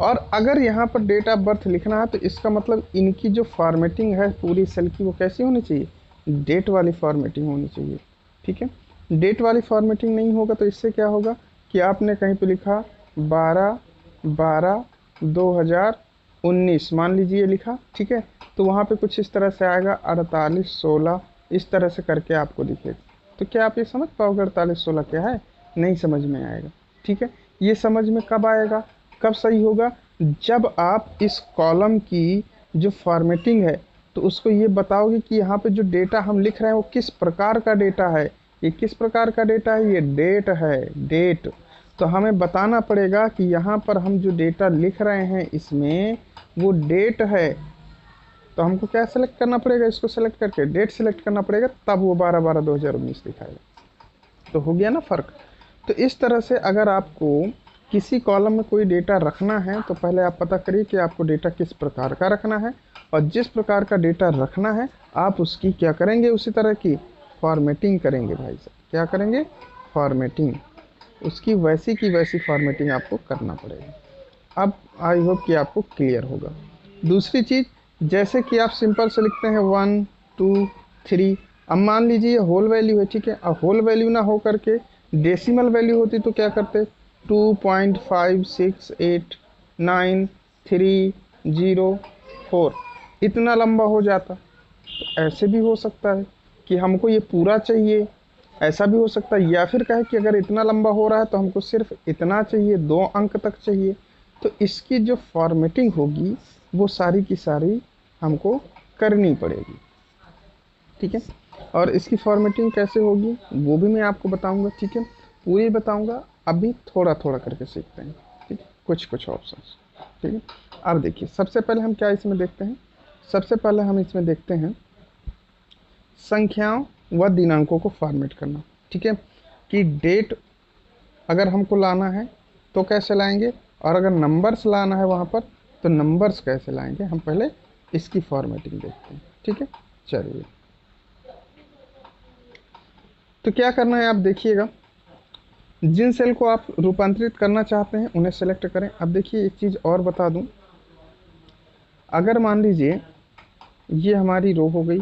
और अगर यहाँ पर डेट ऑफ बर्थ लिखना है तो इसका मतलब इनकी जो फॉर्मेटिंग है पूरी सेल की वो कैसी होनी चाहिए, डेट वाली फॉर्मेटिंग होनी चाहिए, ठीक है। डेट वाली फॉर्मेटिंग नहीं होगा तो इससे क्या होगा कि आपने कहीं पे लिखा 12/12/2019 मान लीजिए लिखा, ठीक है, तो वहाँ पे कुछ इस तरह से आएगा 48/16, इस तरह से करके आपको दिखेगा। तो क्या आप ये समझ पाओगे 48/16 क्या है, नहीं समझ में आएगा, ठीक है। ये समझ में कब आएगा, कब सही होगा, जब आप इस कॉलम की जो फॉर्मेटिंग है तो उसको ये बताओगे कि यहाँ पे जो डेटा हम लिख रहे हैं वो किस प्रकार का डेटा है, ये किस प्रकार का डेटा है, ये डेट है, डेट। तो हमें बताना पड़ेगा कि यहाँ पर हम जो डेटा लिख रहे हैं इसमें वो डेट है। तो हमको क्या सेलेक्ट करना पड़ेगा, इसको सेलेक्ट करके डेट सेलेक्ट करना पड़ेगा, तब वो 12/12/2019 दिखाएगा। तो हो गया ना फ़र्क। तो इस तरह से अगर आपको किसी कॉलम में कोई डेटा रखना है तो पहले आप पता करिए कि आपको डेटा किस प्रकार का रखना है, और जिस प्रकार का डेटा रखना है आप उसकी क्या करेंगे, उसी तरह की फॉर्मेटिंग करेंगे भाई साहब, क्या करेंगे, फॉर्मेटिंग, उसकी वैसी की वैसी फॉर्मेटिंग आपको करना पड़ेगा। अब आई होप कि आपको क्लियर होगा। दूसरी चीज़, जैसे कि आप सिंपल से लिखते हैं 1 2 3, अब मान लीजिए होल वैल्यू है, ठीक है। अब होल वैल्यू ना हो करके डेसिमल वैल्यू होती तो क्या करते, 2.568930 इतना लंबा हो जाता। तो ऐसे भी हो सकता है कि हमको ये पूरा चाहिए, ऐसा भी हो सकता है, या फिर कहे कि अगर इतना लंबा हो रहा है तो हमको सिर्फ इतना चाहिए, 2 अंक तक चाहिए। तो इसकी जो फॉर्मेटिंग होगी वो सारी की सारी हमको करनी पड़ेगी, ठीक है। और इसकी फॉर्मेटिंग कैसे होगी वो भी मैं आपको बताऊंगा, ठीक है, पूरी बताऊंगा। अभी थोड़ा थोड़ा करके सीखते हैं, ठीक है, कुछ कुछ ऑप्शंस, ठीक है। अब देखिए सबसे पहले हम क्या इसमें देखते हैं, सबसे पहले हम इसमें देखते हैं संख्याओं व दिनांकों को फॉर्मेट करना, ठीक है। कि डेट अगर हमको लाना है तो कैसे लाएंगे, और अगर नंबर्स लाना है वहाँ पर तो नंबर्स कैसे लाएंगे, हम पहले इसकी फॉर्मेटिंग देखते हैं, ठीक है। चलिए, तो क्या करना है आप देखिएगा, जिन सेल को आप रूपांतरित करना चाहते हैं उन्हें सेलेक्ट करें। अब देखिए एक चीज़ और बता दूं, अगर मान लीजिए ये हमारी रो हो गई,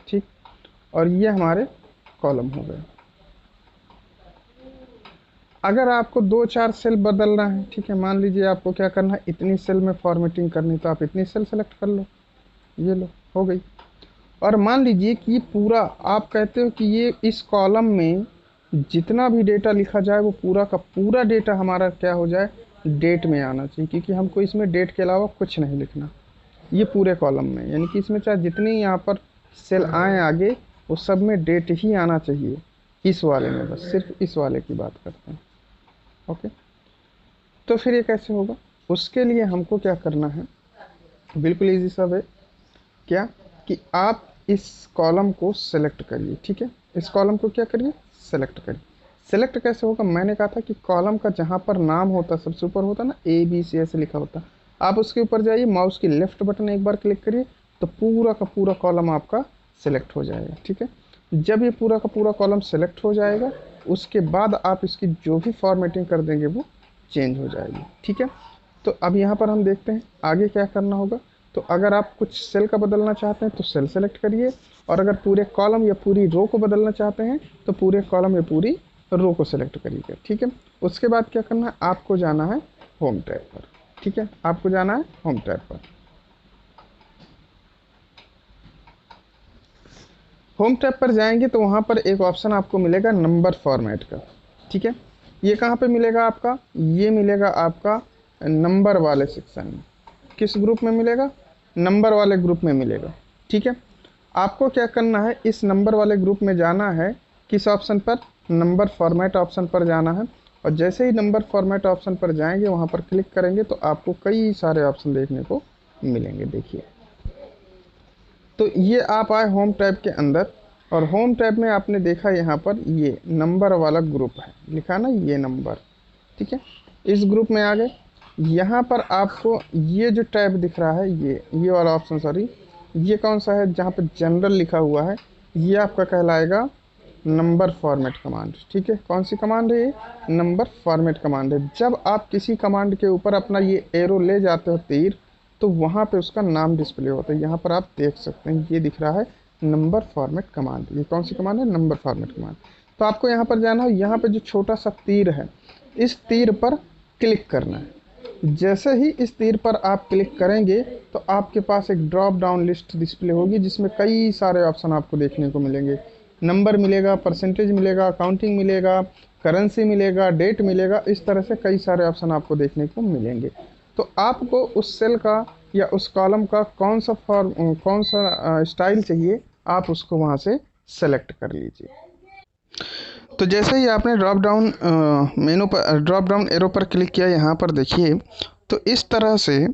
ठीक, और ये हमारे कॉलम हो गए। अगर आपको 2-4 सेल बदलना है, ठीक है, मान लीजिए आपको क्या करना है, इतनी सेल में फॉर्मेटिंग करनी, तो आप इतनी सेल सेलेक्ट कर लो, ये लो, हो गई। और मान लीजिए कि ये पूरा आप कहते हो कि ये इस कॉलम में जितना भी डेटा लिखा जाए वो पूरा का पूरा डेटा हमारा क्या हो जाए, डेट में आना चाहिए, क्योंकि हमको इसमें डेट के अलावा कुछ नहीं लिखना, ये पूरे कॉलम में, यानी कि इसमें चाहे जितनी यहाँ पर सेल आए आगे, वो सब में डेट ही आना चाहिए। इस वाले में बस सिर्फ इस वाले की बात करते हैं। ओके, तो फिर ये कैसे होगा, उसके लिए हमको क्या करना है, बिल्कुल इजी सब है। क्या कि आप इस कॉलम को सेलेक्ट करिए, ठीक है, इस कॉलम को क्या करिए, सेलेक्ट करिए। सेलेक्ट कैसे होगा, मैंने कहा था कि कॉलम का जहाँ पर नाम होता है सबसे ऊपर होता है ना, ABC ऐसे लिखा होता है, आप उसके ऊपर जाइए, माउस की लेफ्ट बटन एक बार क्लिक करिए, तो पूरा का पूरा कॉलम आपका सेलेक्ट हो जाएगा, ठीक है। जब ये पूरा का पूरा कॉलम सेलेक्ट हो जाएगा, उसके बाद आप इसकी जो भी फॉर्मेटिंग कर देंगे वो चेंज हो जाएगी, ठीक है। तो अब यहाँ पर हम देखते हैं आगे क्या करना होगा। तो अगर आप कुछ सेल का बदलना चाहते हैं तो सेल सेलेक्ट करिए, और अगर पूरे कॉलम या पूरी रो को बदलना चाहते हैं तो पूरे कॉलम या पूरी रो को सेलेक्ट करिए, ठीक है। उसके बाद क्या करना है, आपको जाना है होम टैब पर, ठीक है, आपको जाना है होम टैब पर। होम टैब पर जाएंगे तो वहाँ पर एक ऑप्शन आपको मिलेगा नंबर फॉर्मेट का, ठीक है। ये कहाँ पे मिलेगा आपका, ये मिलेगा आपका नंबर वाले सेक्शन में। किस ग्रुप में मिलेगा, नंबर वाले ग्रुप में मिलेगा, ठीक है। आपको क्या करना है, इस नंबर वाले ग्रुप में जाना है, किस ऑप्शन पर, नंबर फॉर्मेट ऑप्शन पर जाना है। और जैसे ही नंबर फॉर्मेट ऑप्शन पर जाएंगे, वहाँ पर क्लिक करेंगे तो आपको कई सारे ऑप्शन देखने को मिलेंगे, देखिए। तो ये आप आए होम टैब के अंदर, और होम टैब में आपने देखा यहाँ पर ये नंबर वाला ग्रुप है लिखा ना, ये नंबर, ठीक है। इस ग्रुप में आ गए, यहाँ पर आपको ये जो टैब दिख रहा है, ये वाला ऑप्शन, सॉरी, ये कौन सा है, जहाँ पे जनरल लिखा हुआ है, ये आपका कहलाएगा नंबर फॉर्मेट कमांड, ठीक है। कौन सी कमांड है ये, नंबर फॉर्मेट कमांड है। जब आप किसी कमांड के ऊपर अपना ये एरो ले जाते हो तीर, तो वहाँ पे उसका नाम डिस्प्ले होता है। यहाँ पर आप देख सकते हैं, ये दिख रहा है नंबर फॉर्मेट कमांड। ये कौन सी कमांड है, नंबर फॉर्मेट कमांड। तो आपको यहाँ पर जाना है, यहाँ पे जो छोटा सा तीर है, इस तीर पर क्लिक करना है। जैसे ही इस तीर पर आप क्लिक करेंगे तो आपके पास एक ड्रॉप डाउन लिस्ट डिस्प्ले होगी, जिसमें कई सारे ऑप्शन आपको देखने को मिलेंगे। नंबर मिलेगा, परसेंटेज मिलेगा, काउंटिंग मिलेगा, करेंसी मिलेगा, डेट मिलेगा, इस तरह से कई सारे ऑप्शन आपको देखने को मिलेंगे। तो आपको उस सेल का या उस कॉलम का कौन सा स्टाइल चाहिए, आप उसको वहाँ से सेलेक्ट कर लीजिए। तो जैसे ही आपने ड्रॉप डाउन मेनू पर, ड्रॉप डाउन एरो पर क्लिक किया, यहाँ पर देखिए, तो इस तरह से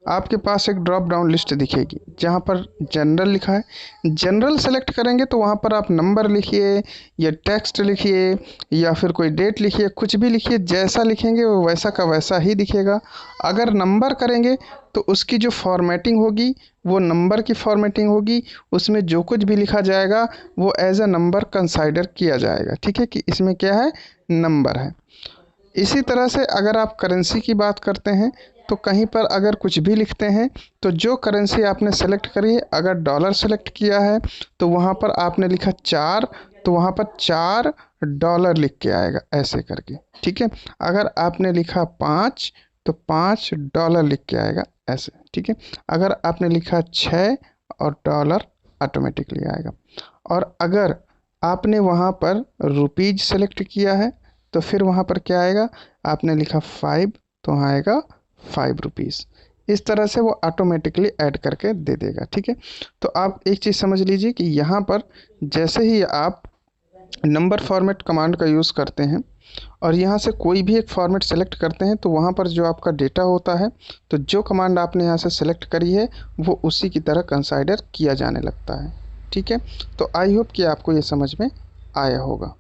आपके पास एक ड्रॉप डाउन लिस्ट दिखेगी, जहाँ पर जनरल लिखा है। जनरल सेलेक्ट करेंगे तो वहाँ पर आप नंबर लिखिए या टेक्स्ट लिखिए या फिर कोई डेट लिखिए, कुछ भी लिखिए, जैसा लिखेंगे वो वैसा का वैसा ही दिखेगा। अगर नंबर करेंगे तो उसकी जो फॉर्मेटिंग होगी वो नंबर की फॉर्मेटिंग होगी, उसमें जो कुछ भी लिखा जाएगा वो एज अ नंबर कंसाइडर किया जाएगा, ठीक है, कि इसमें क्या है, नंबर है। इसी तरह से अगर आप करेंसी की बात करते हैं तो कहीं पर अगर कुछ भी लिखते हैं तो जो करेंसी आपने सेलेक्ट करी है, अगर डॉलर सेलेक्ट किया है तो वहाँ पर आपने लिखा 4, तो वहाँ पर $4 लिख के आएगा ऐसे करके, ठीक है। अगर आपने लिखा 5 तो $5 लिख के आएगा ऐसे, ठीक है। अगर आपने लिखा 6 और डॉलर ऑटोमेटिकली आएगा। और अगर आपने वहाँ पर रुपीज सेलेक्ट किया है तो फिर वहाँ पर क्या आएगा, आपने लिखा 5 तो वहाँ आएगा 5 रुपीज़। इस तरह से वो ऑटोमेटिकली ऐड करके दे देगा, ठीक है। तो आप एक चीज़ समझ लीजिए कि यहाँ पर जैसे ही आप नंबर फॉर्मेट कमांड का यूज़ करते हैं और यहाँ से कोई भी एक फॉर्मेट सेलेक्ट करते हैं, तो वहाँ पर जो आपका डेटा होता है, तो जो कमांड आपने यहाँ से सेलेक्ट करी है वो उसी की तरह कंसाइडर किया जाने लगता है, ठीक है। तो आई होप कि आपको ये समझ में आया होगा।